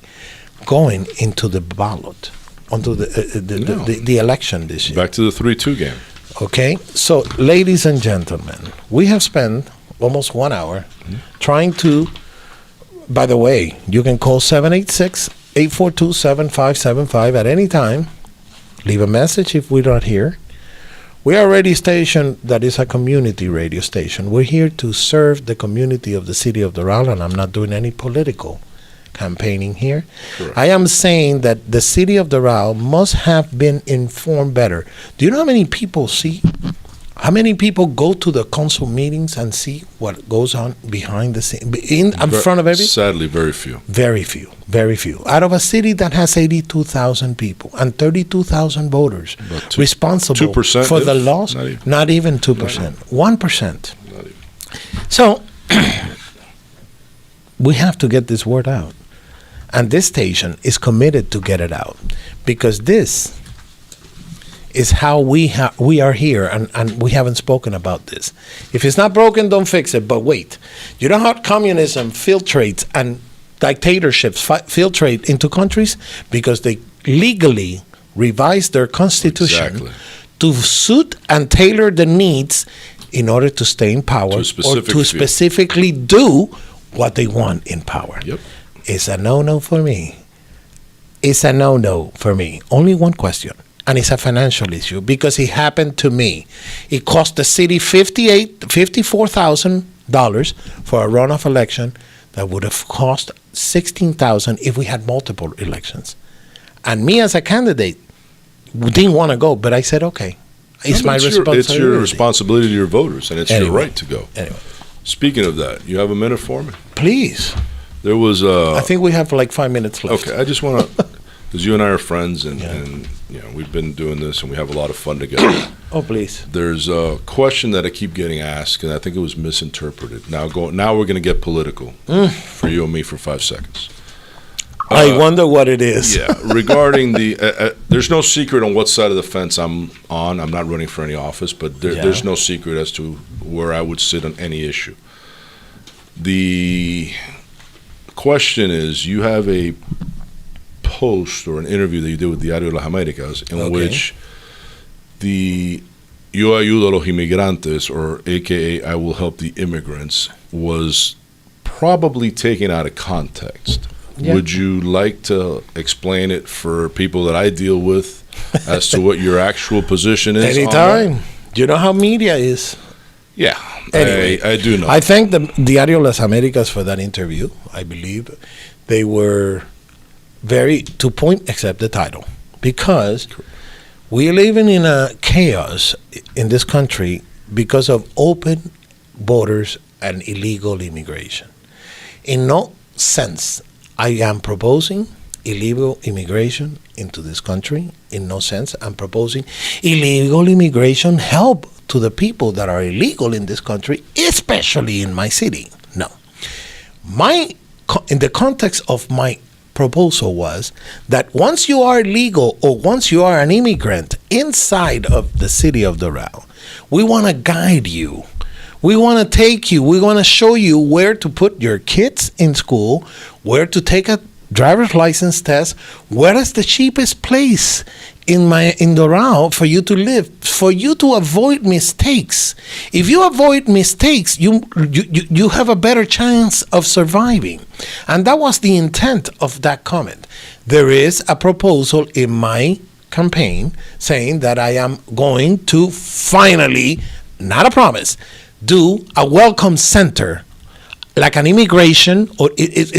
going into the ballot, onto the election this year.
Back to the 3-2 game.
Okay, so ladies and gentlemen, we have spent almost 1 hour trying to, by the way, you can call 786-842-7575 at any time. Leave a message if we're not here. We are a radio station that is a community radio station. We're here to serve the community of the city of Doral, and I'm not doing any political campaigning here. Correct. I am saying that the city of Doral must have been informed better. Do you know how many people how many people go to the council meetings and see what goes on behind the scenes, in front of everything?
Sadly, very few.
Very few. Very few. Out of a city that has 82,000 people and 32,000 voters responsible
2%
for the loss, not even 2%, 1%. So we have to get this word out. And this station is committed to get it out, because this is how we are here, and we haven't spoken about this. If it's not broken, don't fix it. But wait, you know how communism filtrates and dictatorships filtrate into countries? Because they legally revise their constitution to suit and tailor the needs in order to stay in power or to specifically do what they want in power.
Yep.
It's a no-no for me. It's a no-no for me. Only one question. And it's a financial issue, because it happened to me. It cost the city $54,000 for a runoff election that would have cost $16,000 if we had multiple elections. And me as a candidate didn't want to go, but I said, okay, it's my responsibility.
It's your responsibility to your voters, and it's your right to go.
Anyway.
Speaking of that, you have a minute for me?
Please.
There was
I think we have like 5 minutes left.
Okay, I just want to, because you and I are friends, and you know, we've been doing this, and we have a lot of fun together.
Oh, please.
There's a question that I keep getting asked, and I think it was misinterpreted. Now we're going to get political for you and me for 5 seconds.
I wonder what it is.
Yeah, regarding there's no secret on what side of the fence I'm on. I'm not running for any office, but there's no secret as to where I would sit on any issue. The question is, you have a post or an interview that you did with Diario Las Américas in which the Yo ayudo a los inmigrantes, or AKA I will help the immigrants, was probably taken out of context. Yeah. Would you like to explain it for people that I deal with as to what your actual position is?
Anytime. You know how media is.
Yeah,
anyway,
I do know.
I thank the Diario Las Américas for that interview. I believe they were very to point, except the title, because we're living in a chaos in this country because of open borders and illegal immigration. In no sense I am proposing illegal immigration into this country. In no sense I'm proposing illegal immigration help to the people that are illegal in this country, especially in my city. No. In the context of my proposal was that once you are legal or once you are an immigrant inside of the city of Doral, we want to guide you. We want to take you. We want to show you where to put your kids in school, where to take a driver's license test, where is the cheapest place in Doral for you to live, for you to avoid mistakes. If you avoid mistakes, you have a better chance of surviving. And that was the intent of that comment. There is a proposal in my campaign saying that I am going to finally, not a promise, do a welcome center, like an immigration, or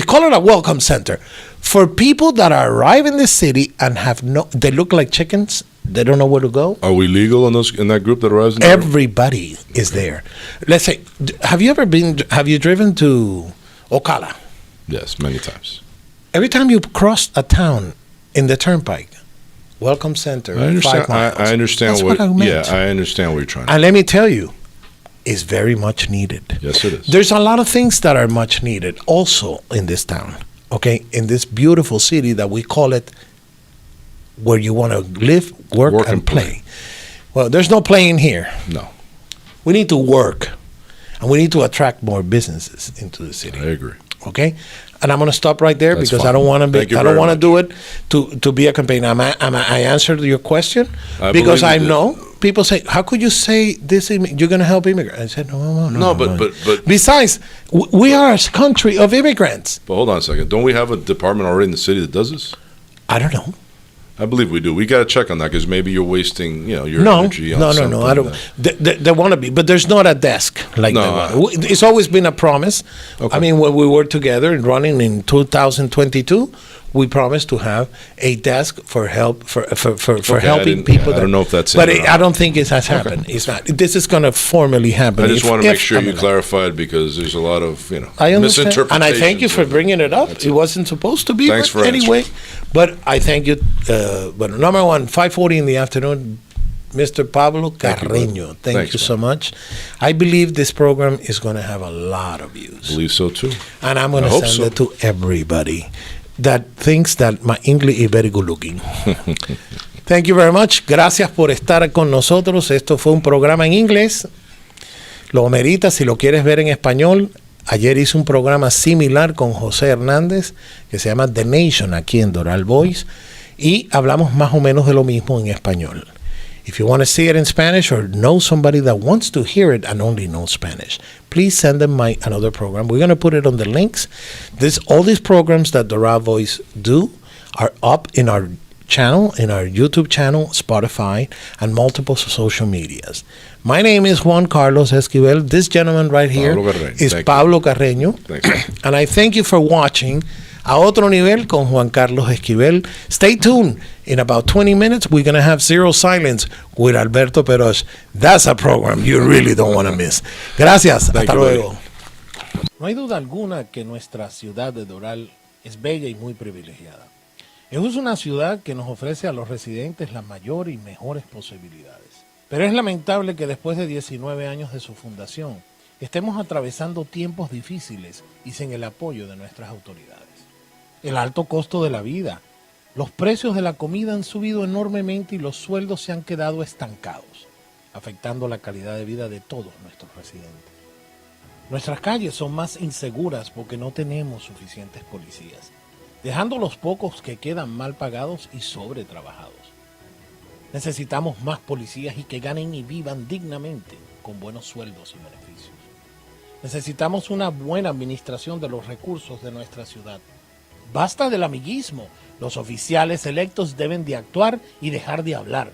call it a welcome center, for people that arrive in the city and they look like chickens. They don't know where to go.
Are we legal in that group that arrives?
Everybody is there. Let's say, have you driven to Ocala?
Yes, many times.
Every time you cross a town in the turnpike, welcome center.
I understand.
5 miles.
I understand.
That's what I meant.
Yeah, I understand what you're trying to.
And let me tell you, it's very much needed.
Yes, it is.
There's a lot of things that are much needed also in this town. Okay, in this beautiful city that we call it, where you want to live, work and play. Well, there's no playing here.
No.
We need to work, and we need to attract more businesses into the city.
I agree.
Okay, and I'm going to stop right there. That's because fine. I don't want to be. I don't want to do it to be a campaign. I answered your question because I know people say, "How could you say this? You're going to help immigrants?" I said, "No,
but
besides, we are a country of immigrants."
But hold on a second. Don't we have a department already in the city that does this?
I don't know.
I believe we do. We got to check on that because maybe you're wasting, your energy on something.
No. I don't. They want to be, but there's not a desk like that. It's always been a promise. Okay. I mean, when we were together and running in 2022, we promised to have a desk for help for helping people.
I don't know if that's.
But I don't think it has happened. Okay. It's not. This is going to formally happen.
I just want to make sure you clarified because there's a lot of
I understand,
misinterpretations.
and I thank you for bringing it up. It wasn't supposed to be.
Thanks for
anyway. But I thank you. But number one, 5:40 in the afternoon, Mr. Pablo Carreño. Thank you so much. I believe this program is going to have a lot of views.
I believe so too.
And I'm going to send it to everybody that thinks that my English is very good looking. Thank you very much. Gracias por estar con nosotros. Esto fue un programa en inglés. Lo merita si lo quieres ver en español. Ayer hice un programa similar con José Hernández que se llama The Nation aquí en Doral Voice y hablamos más o menos de lo mismo en español. If you want to see it in Spanish or know somebody that wants to hear it and only knows Spanish, please send them another program. We're going to put it on the links. All these programs that Doral Voice do are up in our channel, in our YouTube channel, Spotify, and multiple social medias. My name is Juan Carlos Esquivel. This gentleman right here is Pablo Carreño. And I thank you for watching A Otro Nivel con Juan Carlos Esquivel. Stay tuned. In about 20 minutes, we're going to have Zero Silence with Alberto Peroz. That's a program you really don't want to miss. Gracias. Hasta luego. No hay duda alguna que nuestra ciudad de Doral es bella y muy privilegiada. Es una ciudad que nos ofrece a los residentes las mayores y mejores posibilidades. Pero es lamentable que después de 19 años de su fundación, estemos atravesando tiempos difíciles y sin el apoyo de nuestras autoridades. el alto costo de la vida. Los precios de la comida han subido enormemente y los sueldos se han quedado estancados, afectando la calidad de vida de todos nuestros residentes. Nuestras calles son más inseguras porque no tenemos suficientes policías, dejando los pocos que quedan mal pagados y sobretrabajados. Necesitamos más policías y que ganen y vivan dignamente con buenos sueldos y beneficios. Necesitamos una buena administración de los recursos de nuestra ciudad. Basta del amiguismo. Los oficiales electos deben de actuar y dejar de hablar.